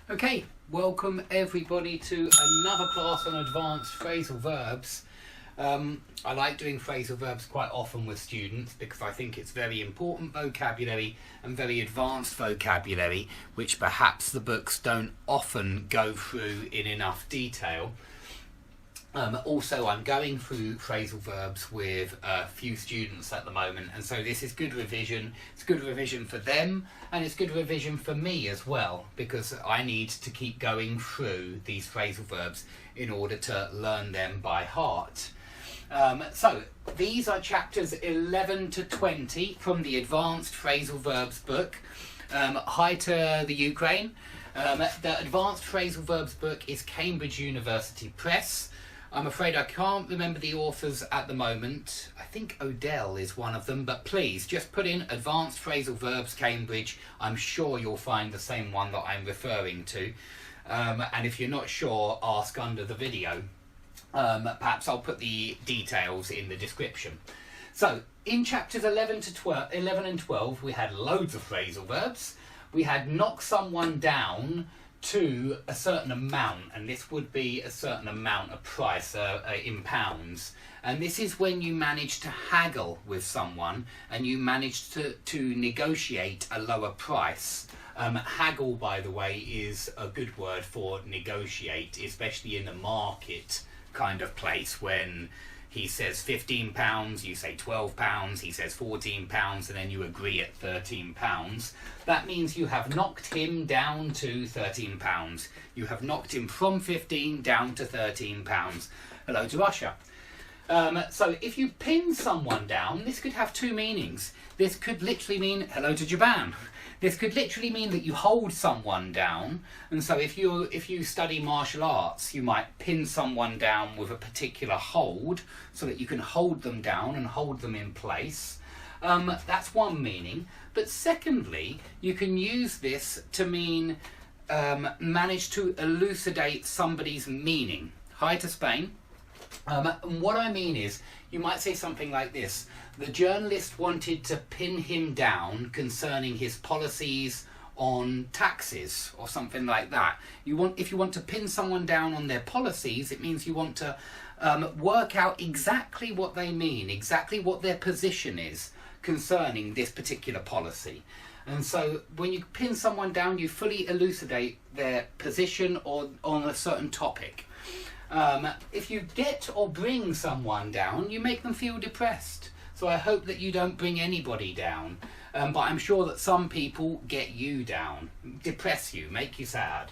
Okay, welcome everybody to another class on advanced phrasal verbs. I like doing phrasal verbs quite often with students because I think it's very important vocabulary and very advanced vocabulary, which perhaps the books don't often go through in enough detail. Also, I'm going through phrasal verbs with a few students at the moment, and so this is good revision. It's good revision for them, and it's good revision for me as well, because I need to keep going through these phrasal verbs in order to learn them by heart. So, these are chapters 11 to 20 from the Advanced Phrasal Verbs book. Hi to the Ukraine. The Advanced Phrasal Verbs book is Cambridge University Press. I'm afraid I can't remember the authors at the moment. I think Odell is one of them, but please just put in Advanced Phrasal Verbs Cambridge. I'm sure you'll find the same one that I'm referring to. And if you're not sure, ask under the video. Perhaps I'll put the details in the description. So, in chapters 11 and 12, we had loads of phrasal verbs. We had knock someone down to a certain amount, and this would be a certain amount of price in pounds, and this is when you manage to haggle with someone and you manage to negotiate a lower price. Haggle, by the way, is a good word for negotiate, especially in a market kind of place. When he says £15, you say £12, he says £14, and then you agree at £13. That means you have knocked him down to £13. You have knocked him from 15 down to £13. Hello to Russia. So if you pin someone down, this could have two meanings. This could literally mean hello to Japan. This could literally mean that you hold someone down, and so if you study martial arts, you might pin someone down with a particular hold so that you can hold them down and hold them in place. That's one meaning. But secondly, you can use this to mean manage to elucidate somebody's meaning. Hi to Spain. And what I mean is, you might say something like this: the journalist wanted to pin him down concerning his policies on taxes, or something like that. If you want to pin someone down on their policies, it means you want to work out exactly what they mean, exactly what their position is concerning this particular policy. And so when you pin someone down, you fully elucidate their position on a certain topic. If you get or bring someone down, you make them feel depressed. So I hope that you don't bring anybody down. But I'm sure that some people get you down, depress you, make you sad.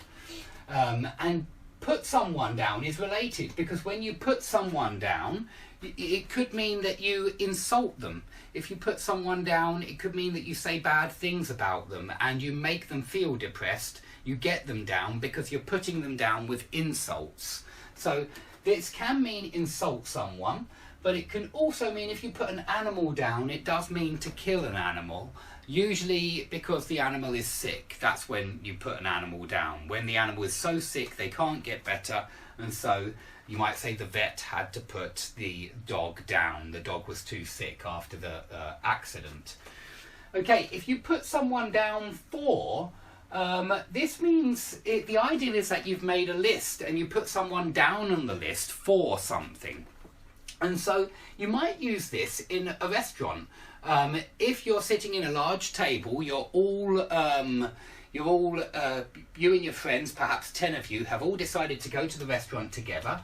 And put someone down is related, because when you put someone down, it could mean that you insult them. If you put someone down, it could mean that you say bad things about them and you make them feel depressed. You get them down because you're putting them down with insults. So this can mean insult someone, but it can also mean if you put an animal down, it does mean to kill an animal. Usually because the animal is sick, that's when you put an animal down. When the animal is so sick they can't get better, and so you might say the vet had to put the dog down. The dog was too sick after the accident. Okay, if you put someone down for, this means the ideal is that you've made a list and you put someone down on the list for something. And so you might use this in a restaurant. If you're sitting in a large table, you and your friends, perhaps 10 of you, have all decided to go to the restaurant together.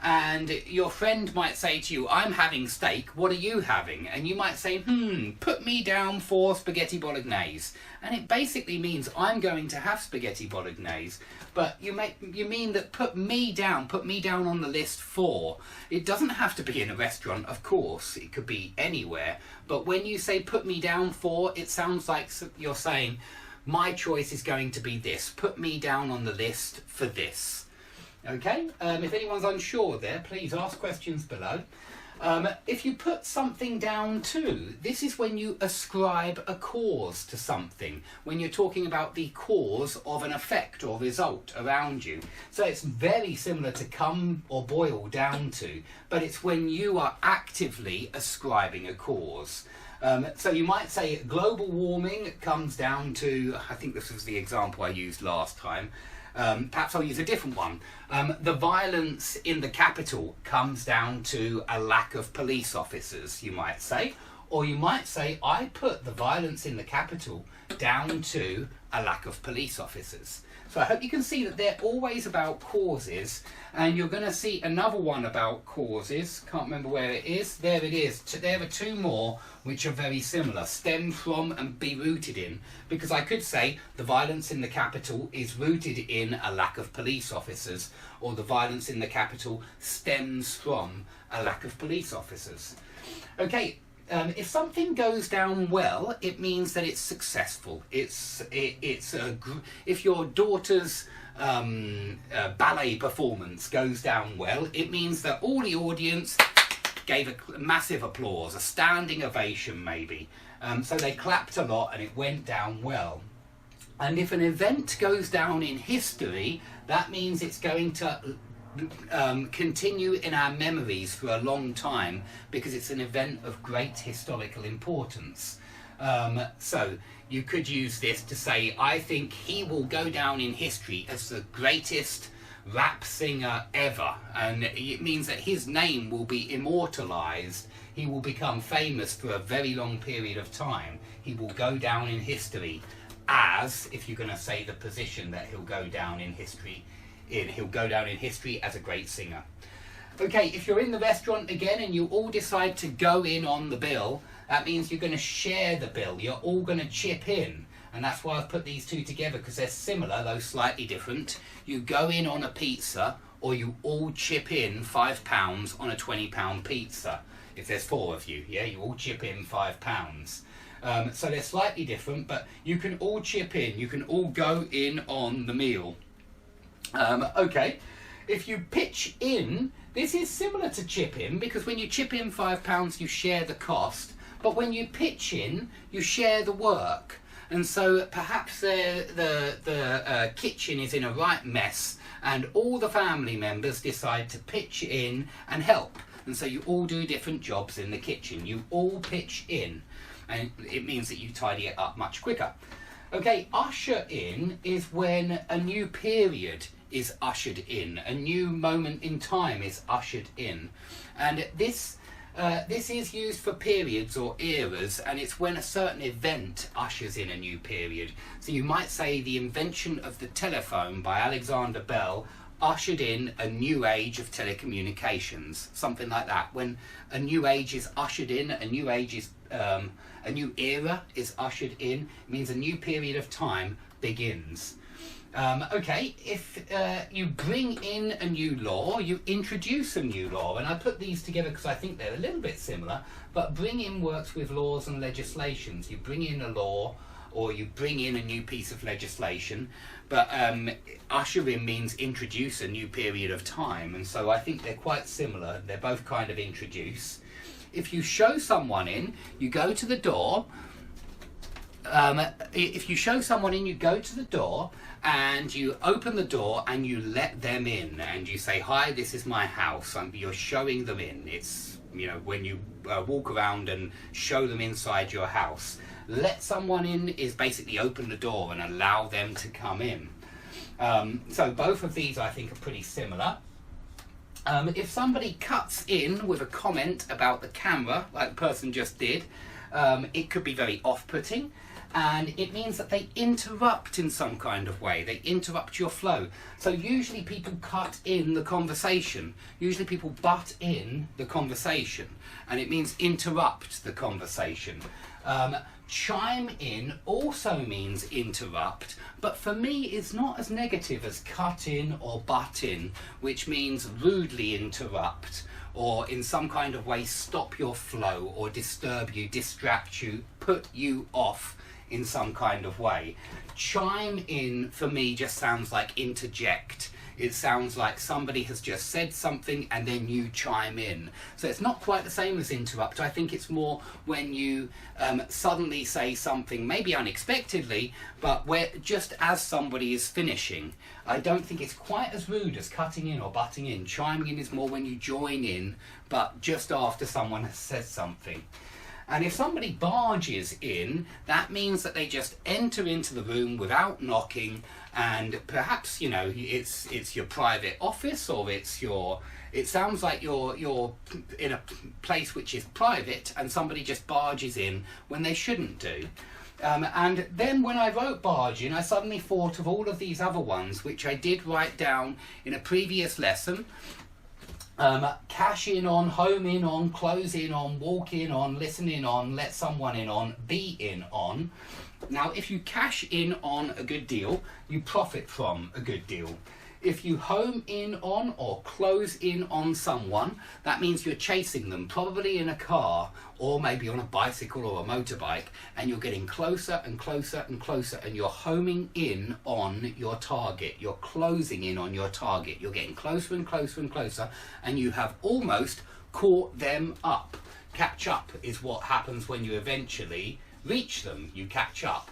And your friend might say to you, I'm having steak, what are you having? And you might say, put me down for spaghetti bolognese. And it basically means I'm going to have spaghetti bolognese. But you mean that put me down on the list for. It doesn't have to be in a restaurant, of course, it could be anywhere. But when you say put me down for, it sounds like you're saying, my choice is going to be this. Put me down on the list for this. Okay, if anyone's unsure there, please ask questions below. If you put something down to, this is when you ascribe a cause to something, when you're talking about the cause of an effect or result around you. So it's very similar to come or boil down to, but it's when you are actively ascribing a cause. So you might say global warming comes down to, I think this was the example I used last time, Perhaps I'll use a different one. The violence in the capital comes down to a lack of police officers, you might say. Or you might say, I put the violence in the capital down to a lack of police officers. So I hope you can see that they're always about causes, and you're going to see another one about causes. Can't remember where it is. There it is. There are two more which are very similar. Stem from and be rooted in. Because I could say the violence in the capital is rooted in a lack of police officers, or the violence in the capital stems from a lack of police officers. Okay. If something goes down well, it means that it's successful. If your daughter's ballet performance goes down well, it means that all the audience gave a massive applause, a standing ovation maybe. So they clapped a lot and it went down well. And if an event goes down in history, that means it's going to continue in our memories for a long time because it's an event of great historical importance. So you could use this to say, I think he will go down in history as the greatest rap singer ever, and it means that his name will be immortalized. He will become famous for a very long period of time. He will go down in history as, if you're going to say the position that he'll go down in history, he'll go down in history as a great singer. Okay, if you're in the restaurant again and you all decide to go in on the bill, that means you're going to share the bill. You're all going to chip in. And that's why I've put these two together, because they're similar, though slightly different. You go in on a pizza, or you all chip in £5 on a £20 pizza. If there's 4 of you, yeah, you all chip in £5. So they're slightly different, but you can all chip in. You can all go in on the meal. Okay, if you pitch in, this is similar to chip in, because when you chip in £5, you share the cost, but when you pitch in, you share the work. And so perhaps the kitchen is in a right mess, and all the family members decide to pitch in and help. And so you all do different jobs in the kitchen. You all pitch in, and it means that you tidy it up much quicker. Okay, usher in is when a new period is ushered in, a new moment in time is ushered in, and this is used for periods or eras, and it's when a certain event ushers in a new period. So you might say the invention of the telephone by Alexander Bell ushered in a new age of telecommunications, something like that. When a new age is ushered in, a new age is a new era is ushered in, it means a new period of time begins. Okay, if you bring in a new law, you introduce a new law, and I put these together because I think they're a little bit similar, but bring in works with laws and legislations. You bring in a law, or you bring in a new piece of legislation, but usher in means introduce a new period of time, and so I think they're quite similar. They're both kind of introduce. If you show someone in, you go to the door. If you show someone in, you go to the door and you open the door and you let them in, and you say, hi, this is my house, and you're showing them in. It's, you know, when you walk around and show them inside your house. Let someone in is basically open the door and allow them to come in. So both of these I think are pretty similar. If somebody cuts in with a comment about the camera, like the person just did, it could be very off-putting, and it means that they interrupt in some kind of way. They interrupt your flow. So usually people cut in the conversation. Usually people butt in the conversation, and it means interrupt the conversation. Chime in also means interrupt, but for me it's not as negative as cut in or butt in, which means rudely interrupt, or in some kind of way stop your flow, or disturb you, distract you, put you off in some kind of way. Chime in for me just sounds like interject. It sounds like somebody has just said something and then you chime in. So it's not quite the same as interrupt. I think it's more when you suddenly say something, maybe unexpectedly, but where just as somebody is finishing. I don't think it's quite as rude as cutting in or butting in. Chiming in is more when you join in, but just after someone has said something. And if somebody barges in, that means that they just enter into the room without knocking, and perhaps, you know, it's your private office, or it sounds like you're in a place which is private and somebody just barges in when they shouldn't do. And then when I wrote barge in, I suddenly thought of all of these other ones which I did write down in a previous lesson. Cash in on, home in on, close in on, walk in on, listen in on, let someone in on, be in on. Now, if you cash in on a good deal, you profit from a good deal. If you home in on or close in on someone, that means you're chasing them, probably in a car or maybe on a bicycle or a motorbike, and you're getting closer and closer and closer, and you're homing in on your target. You're closing in on your target. You're getting closer and closer and closer, and you have almost caught them up. Catch up is what happens when you eventually reach them. You catch up.